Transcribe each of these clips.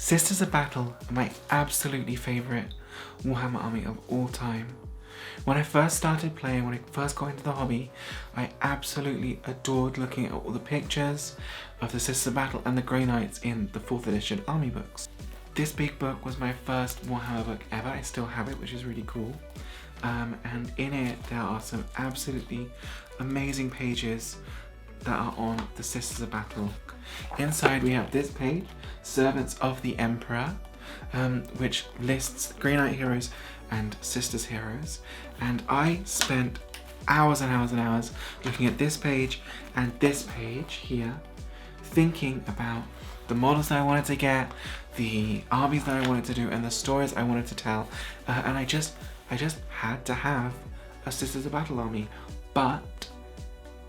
Sisters of Battle are my absolutely favourite Warhammer army of all time. When I first started playing, when I first got into the hobby, I absolutely adored looking at all the pictures of the Sisters of Battle and the Grey Knights in the 4th edition army books. This big book was my first Warhammer book ever. I still have it, which is really cool. And in it there are some absolutely amazing pages that are on the Sisters of Battle. Inside we have this page, Servants of the Emperor, which lists Grey Knight heroes and Sisters heroes, and I spent hours and hours and hours looking at this page and this page here, thinking about the models that I wanted to get, the armies that I wanted to do, and the stories I wanted to tell, and I just had to have a Sisters of Battle army, but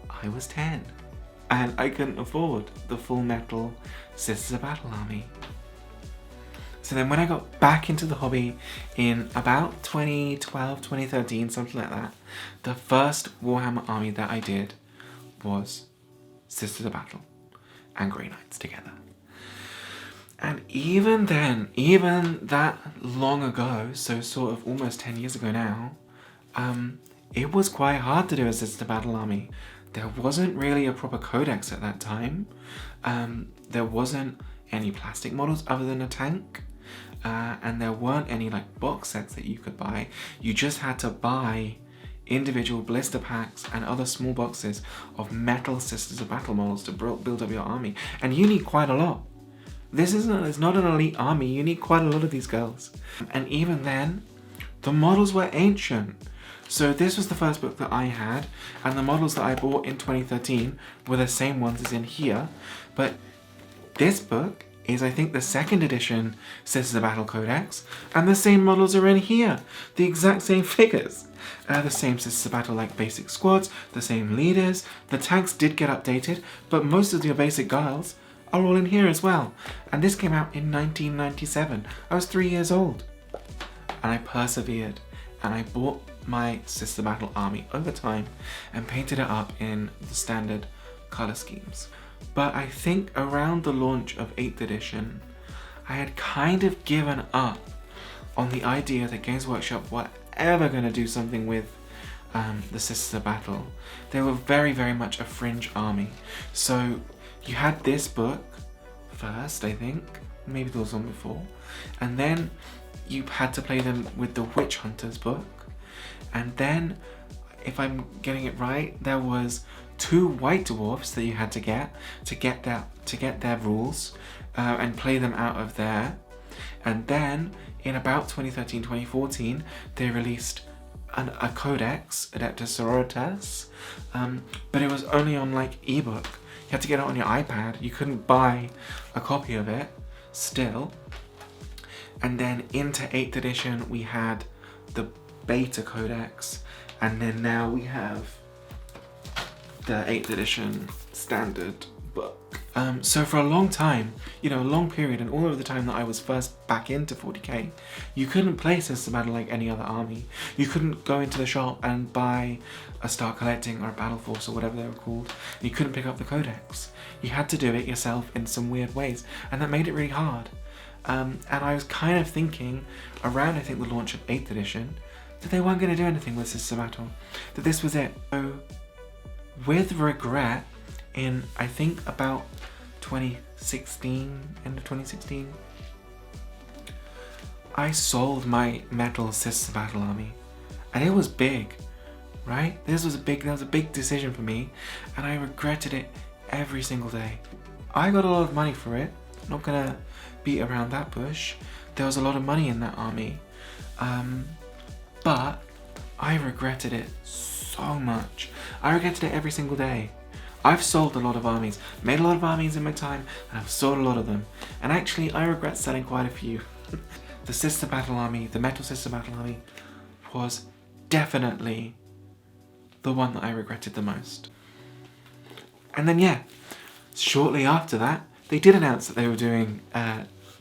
I was 10 and I couldn't afford the full metal Sisters of Battle army. So then when I got back into the hobby in about 2012, 2013, something like that, the first Warhammer army that I did was Sisters of Battle and Grey Knights together. And even then, even that long ago, so sort of almost 10 years ago now, it was quite hard to do a Sisters of Battle army. There wasn't really a proper codex at that time. There wasn't any plastic models other than a tank. And there weren't any like box sets that you could buy. You just had to buy individual blister packs and other small boxes of metal Sisters of Battle models to build up your army. And you need quite a lot. It's not an elite army, you need quite a lot of these girls. And even then, the models were ancient. So this was the first book that I had, and the models that I bought in 2013 were the same ones as in here. But this book is, I think, the 2nd edition Sisters of Battle Codex, and the same models are in here. The exact same figures. The same Sisters of Battle like basic squads, the same leaders. The tanks did get updated, but most of your basic guiles are all in here as well. And this came out in 1997. I was 3 years old. And I persevered, and I bought my Sisters of Battle army over time and painted it up in the standard colour schemes. But I think around the launch of 8th edition, I had kind of given up on the idea that Games Workshop were ever going to do something with the Sisters of Battle. They were very, very much a fringe army. So you had this book first, I think, maybe there was one before, and then you had to play them with the Witch Hunters book, and then, if I'm getting it right, there was 2 white dwarfs that you had to get their rules and play them out of there. And then in about 2013, 2014, they released a codex, Adeptus Sororitas, but it was only on like ebook. You had to get it on your iPad. You couldn't buy a copy of it still. And then into 8th edition, we had the beta codex, and then now we have the 8th edition standard book. So for a long time, a long period, and all of the time that I was first back into 40k, you couldn't play Sisters of Battle like any other army. You couldn't go into the shop and buy a Start Collecting or a Battle Force or whatever they were called. You couldn't pick up the codex. You had to do it yourself in some weird ways, and that made it really hard. And I was kind of thinking, around I think the launch of 8th edition, that they weren't going to do anything with Sisters of Battle. That this was it. So, with regret, in I think about 2016, end of 2016, I sold my metal Sisters of Battle army, and it was big, right? That was a big decision for me, and I regretted it every single day. I got a lot of money for it. Not gonna beat around that bush. There was a lot of money in that army, but I regretted it so much. I regretted it every single day. I've sold a lot of armies, made a lot of armies in my time, and I've sold a lot of them. And actually, I regret selling quite a few. The Sisters of Battle army, the metal Sisters of Battle army, was definitely the one that I regretted the most. And then shortly after that, they did announce that they were doing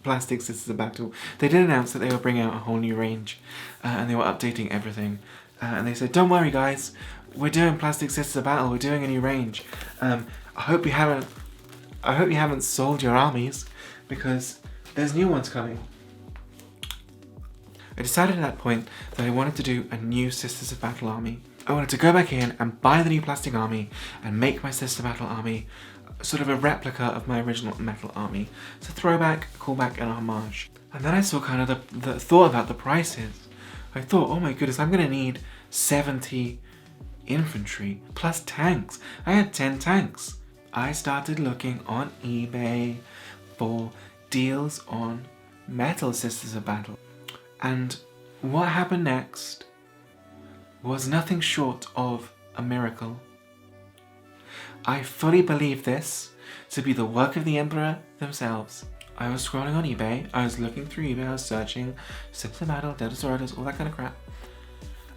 plastic Sisters of Battle. They did announce that they were bringing out a whole new range, and they were updating everything. And they said, "Don't worry, guys. We're doing plastic Sisters of Battle. We're doing a new range. I hope you haven't sold your armies, because there's new ones coming. I decided at that point that I wanted to do a new Sisters of Battle army. I wanted to go back in and buy the new plastic army and make my Sister Battle army sort of a replica of my original metal army. It's a throwback, a callback, and a homage. And then I saw kind of the thought about the prices. I thought, oh my goodness, I'm gonna need 70 infantry plus tanks. I had 10 tanks. I started looking on eBay for deals on metal Sisters of Battle. And what happened next was nothing short of a miracle. I fully believe this to be the work of the Emperor themselves. I was scrolling on eBay, I was looking through eBay, I was searching Sisters of Battle, Dead of Sororitas, all that kind of crap.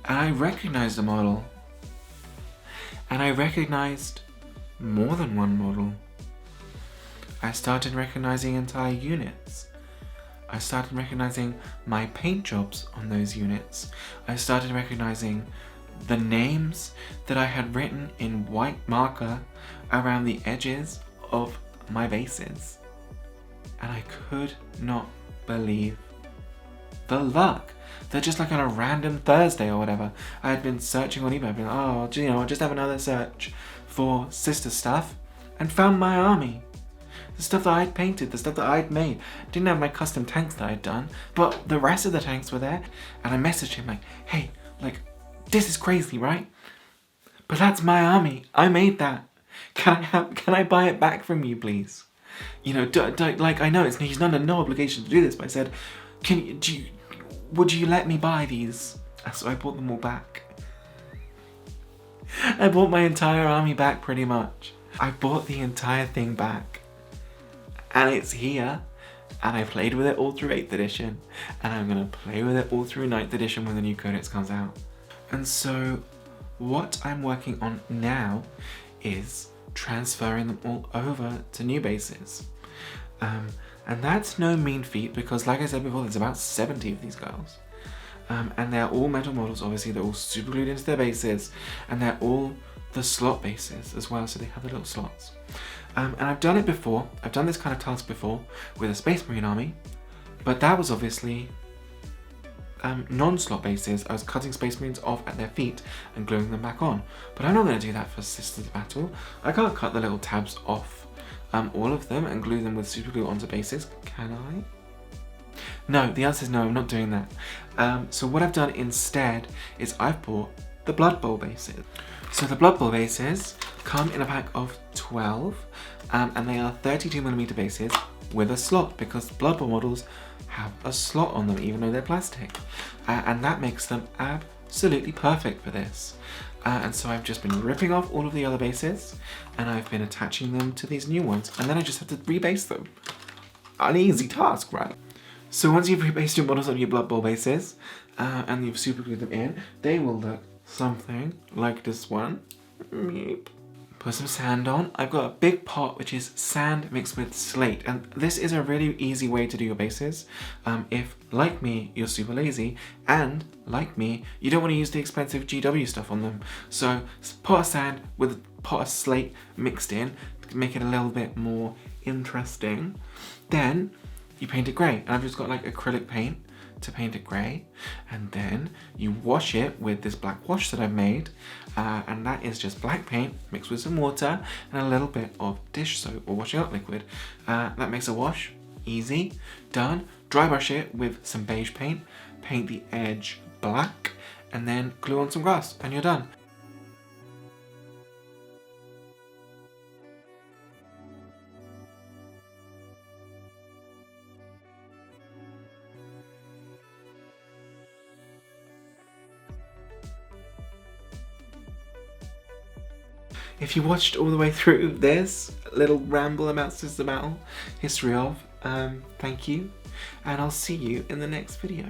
And I recognized a model. And I recognized more than one model. I started recognizing entire units. I started recognizing my paint jobs on those units. I started recognizing the names that I had written in white marker around the edges of my bases. And I could not believe the luck that just like on a random Thursday or whatever, I had been searching on eBay. I'd been like, oh, you know, I'll just have another search for sister stuff and found my army. The stuff that I'd painted, the stuff that I'd made. I didn't have my custom tanks that I'd done, but the rest of the tanks were there. And I messaged him like, hey, like, this is crazy, right? But that's my army. I made that. Can I buy it back from you, please? You know, like I know he's under no obligation to do this, but I said, would you let me buy these? So I bought them all back. I bought my entire army back pretty much. I bought the entire thing back. And it's here, and I played with it all through 8th edition, and I'm gonna play with it all through 9th edition when the new codex comes out. And so, what I'm working on now is transferring them all over to new bases. And that's no mean feat because, like I said before, there's about 70 of these girls. And they're all metal models, obviously, they're all super glued into their bases, and they're all the slot bases as well, so they have the little slots. And I've done it before, I've done this kind of task before with a Space Marine army, but that was obviously non-slot bases. I was cutting Space Marines off at their feet and gluing them back on. But I'm not going to do that for Sisters of Battle. I can't cut the little tabs off all of them and glue them with super glue onto bases, can I? No, the answer is no, I'm not doing that. So what I've done instead is I've bought the Blood Bowl bases. So the Blood Bowl bases come in a pack of 12 and they are 32mm bases with a slot because Blood Bowl models have a slot on them even though they're plastic. And that makes them absolutely perfect for this. And so I've just been ripping off all of the other bases and I've been attaching them to these new ones and then I just have to rebase them. An easy task, right? So once you've rebased your models on your Blood Bowl bases and you've super glued them in, they will look something like this one. Put some sand on. I've got a big pot which is sand mixed with slate, and this is a really easy way to do your bases if, like me, you're super lazy and, like me, you don't want to use the expensive GW stuff on them. So pot of sand with a pot of slate mixed in to make it a little bit more interesting. Then you paint it grey, and I've just got like acrylic paint to paint it grey, and then you wash it with this black wash that I've made, and that is just black paint mixed with some water and a little bit of dish soap or washing up liquid. That makes a wash easy, done. Dry brush it with some beige paint, paint the edge black, and then glue on some grass, and you're done. If you watched all the way through this little ramble about Sisters of Battle, history of, thank you, and I'll see you in the next video.